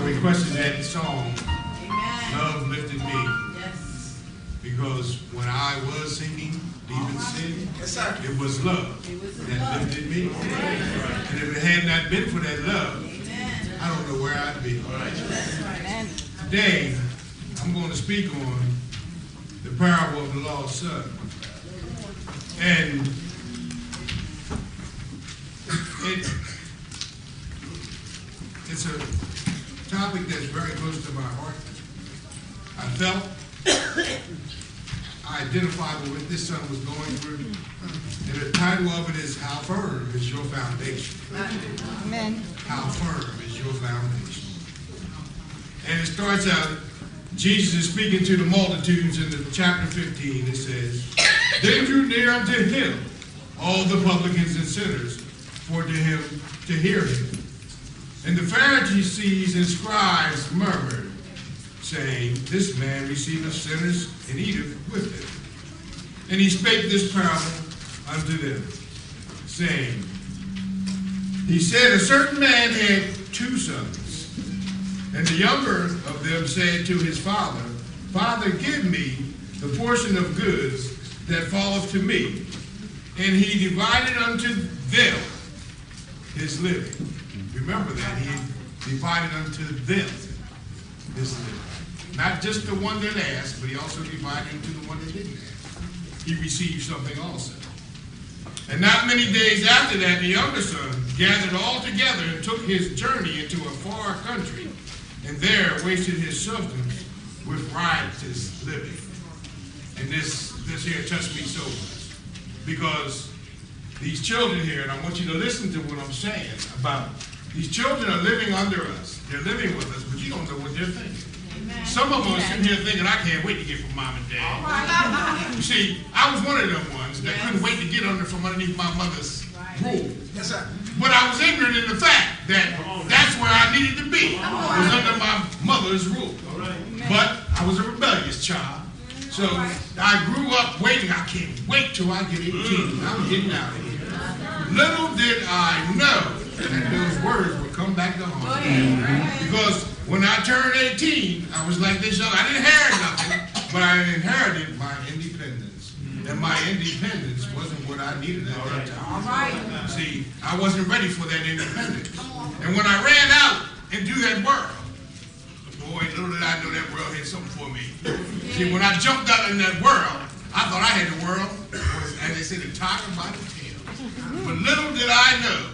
I requested that song, Amen. Love Lifted Me, Yes. because when I was sinking deep in sin, Yes, sir. it was love that lifted me. And if it had not been for that love, Amen. I don't know where I'd be. That's right. Today, I'm going to speak on the parable of the lost son. And it's a topic that's very close to my heart. I felt, I identified with what this son was going through. And the title of it is, How Firm is Your Foundation? Amen. How firm is your foundation? And it starts out, Jesus is speaking to the multitudes in the chapter 15. It says, Then drew near unto him all the publicans and sinners for to hear him. And the Pharisees and scribes murmured, saying, This man receiveth sinners and eateth with them. And he spake this parable unto them, saying, He said, A certain man had 2 sons. And the younger of them said to his father, Father, give me the portion of goods that falleth to me. And he divided unto them his living. Remember that, he divided unto them his living. Not just the one that asked, but he also divided into the one that didn't ask. He received something also. And not many days after that, the younger son gathered all together and took his journey into a far country, and there wasted his substance with riotous living. And this here touched me so much, because these children here, and I want you to listen to what I'm saying about these children are living under us. They're living with us, but you don't know what they're thinking. Amen. Some of them are sitting here thinking, I can't wait to get from mom and dad. You see, I was one of them ones that couldn't wait to get from underneath my mother's rule. Yes, sir. But I was ignorant in the fact that that's where I needed to be. I was under my mother's rule. But I was a rebellious child. So I grew up waiting. I can't wait till I get 18. I'm getting out of here. Little did I know that those words would come back to haunt me. Because when I turned 18, I was like this young. I didn't inherit nothing, but I inherited my independence. And my independence wasn't what I needed at that time. All right. See, I wasn't ready for that independence. And when I ran out into that world, boy, little did I know that world had something for me. See, when I jumped out in that world, I thought I had the world, as they say, the tiger by the tail. But little did I know,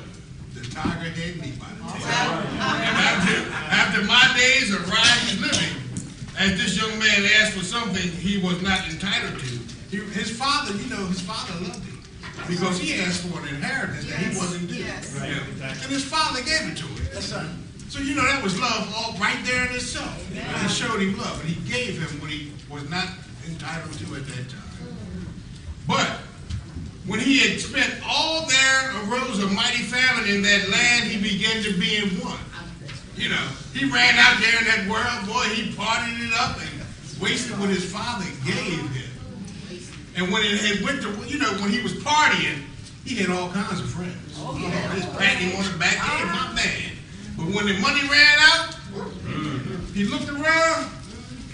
the tiger had me by the tail. And after my days of riotous living, as this young man asked for something he was not entitled to, his father loved him. Because he asked for an inheritance that he wasn't due. And his father gave it to him. Yes, sir. So that was love all right there in itself. He showed him love, and he gave him what he was not entitled to at that time. But when he had spent all, there arose a mighty famine in that land. He began to be in want. He ran out there in that world, boy. He partied it up and wasted what his father gave him. And when it had went to, when he was partying, he had all kinds of friends. Just patting him on the back, hey, my man. But when the money ran out, he looked around,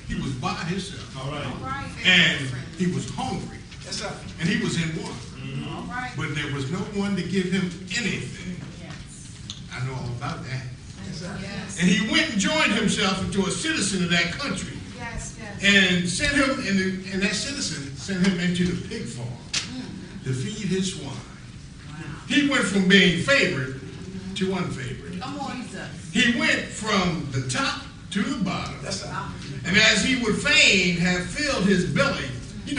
he was by himself. All right. And he was hungry. Yes, sir. And he was in want. But there was no one to give him anything. I know all about that. Yes, sir. And he went and joined himself into a citizen of that country. And sent him, and that citizen sent him into the pig farm to feed his swine. He went from being favored to unfavored. Come on, sir. He went from the top to the bottom. Yes, sir. And as he would fain have filled his belly, he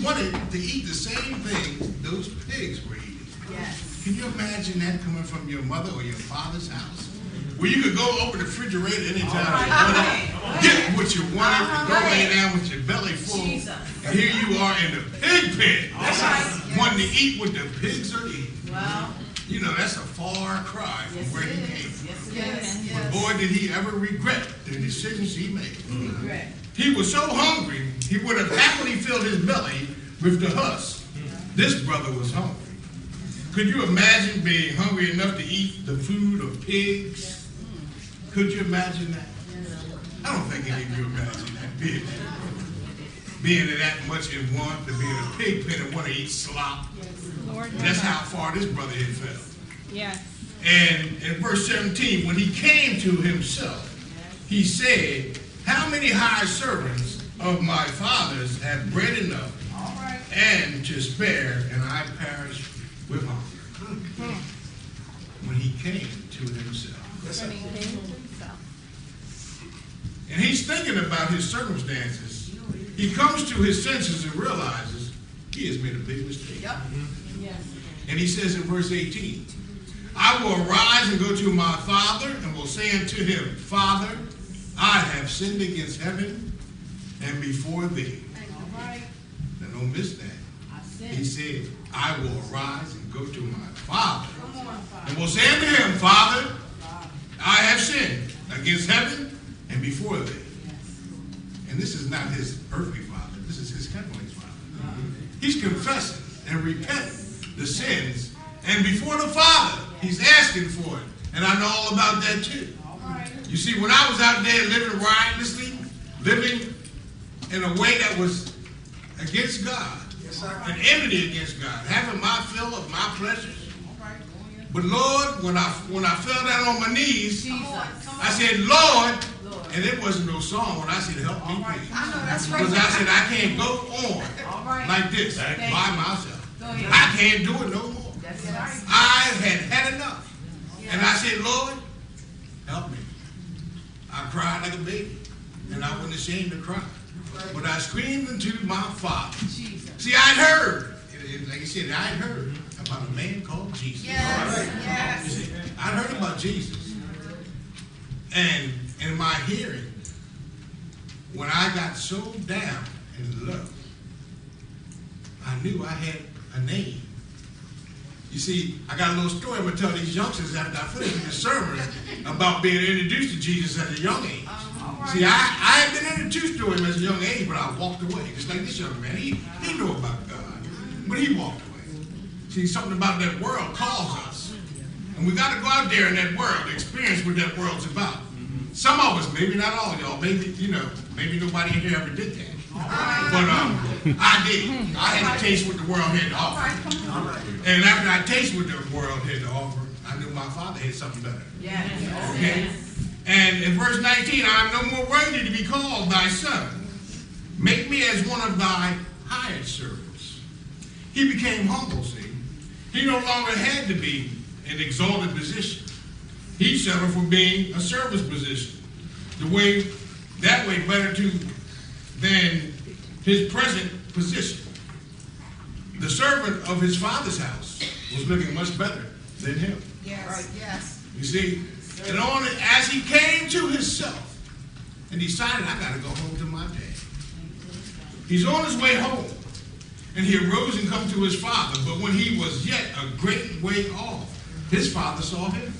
wanted to eat the same thing those pigs were eating. Yes. Can you imagine that coming from your mother or your father's house? Where you could go open the refrigerator anytime you wanted, get what you wanted, and go lay down with your belly full. And here you are in the pig pen, wanting to eat what the pigs are eating. Wow. That's a far cry from where he came from. Yes. But boy, did he ever regret the decisions he made. Regret. He was so hungry, he would have happily filled his belly with the husk. This brother was hungry. Could you imagine being hungry enough to eat the food of pigs? Could you imagine that? I don't think any of you imagine that. Being that much in want, to be in a pig pen and want to eat slop. Lord, That's how far this brother had fell. yes. And in verse 17, when he came to himself, he said, how many hired servants of my father's have bread enough and to spare, and I perish with hunger? When he came to himself. When he came to himself. And he's thinking about his circumstances. He comes to his senses and realizes he has made a big mistake. Yes. And he says in verse 18, I will arise and go to my father and will say unto him, Father, I have sinned against heaven and before thee. Now don't miss that. He said, I will arise and go to my father and will say unto him, Father, I have sinned against heaven and before thee. And this is not his earthly father. This is his heavenly father. He's confessing and repenting the sins. And before the Father, he's asking for it. And I know all about that too. You see, when I was out there living riotously, living in a way that was against God, an enmity against God, having my fill of my pleasures. But Lord, when I fell down on my knees, I said, Lord, and it wasn't no song when I said, help me, please. Because I said, I can't go on like this by myself. I can't do it no more. I had had enough. And I said, Lord, help me. I cried like a baby. And I wasn't ashamed to cry. But I screamed unto my Father. See, I'd heard, like I said, I'd heard about a man called Jesus. Yes. You see, I'd heard about Jesus. And in my hearing, when I got so down in love, I knew I had a name. You see, I got a little story I'm going to tell these youngsters after I finish the sermon about being introduced to Jesus at a young age. See, I had been introduced to him as a young age, but I walked away. Just like this young man. He knew about God, but he walked away. See, something about that world calls us. And we got to go out there in that world, experience what that world's about. Some of us, maybe not all of y'all, maybe, maybe nobody in here ever did that. But I did. I had to taste what the world had to offer. And after I tasted what the world had to offer, I knew my Father had something better. Okay? And in verse 19, I am no more worthy to be called thy son. Make me as one of thy hired servants. He became humble, see. He no longer had to be an exalted position. He settled for being a service position. That way better than his present position. The servant of his father's house was living much better than him. Yes. You see, and as he came to himself and decided, I got to go home to my dad. He's on his way home, and he arose and come to his father. But when he was yet a great way off, his father saw him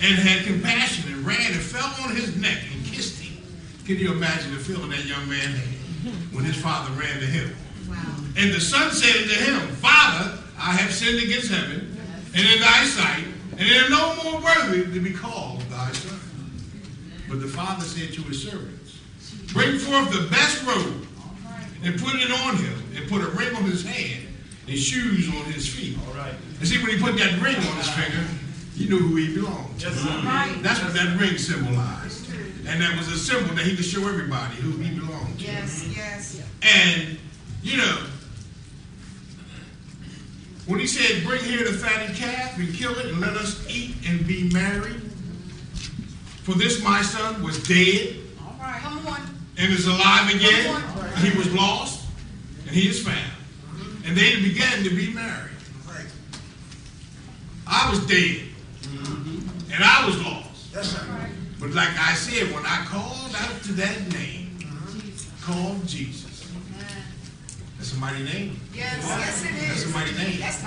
and had compassion and ran and fell on his neck and kissed him. Can you imagine the feeling that young man had when his father ran to him? And the son said to him, Father, I have sinned against heaven and in thy sight, and am no more worthy to be called thy son. But the father said to his servants, bring forth the best robe and put it on him, and put a ring on his hand and shoes on his feet. And see, when he put that ring on his finger, he knew who he belonged to. That's what that ring symbolized. And that was a symbol that he could show everybody who he belonged to. Yes. And, when he said, bring here the fatted calf and kill it and let us eat and be merry. For this my son was dead and is alive again. He was lost and he is found. And they began to be merry. I was dead and I was lost. But like I said, when I called out to that name, called Jesus. That's a mighty name. Yes, it is. That's a mighty name. That's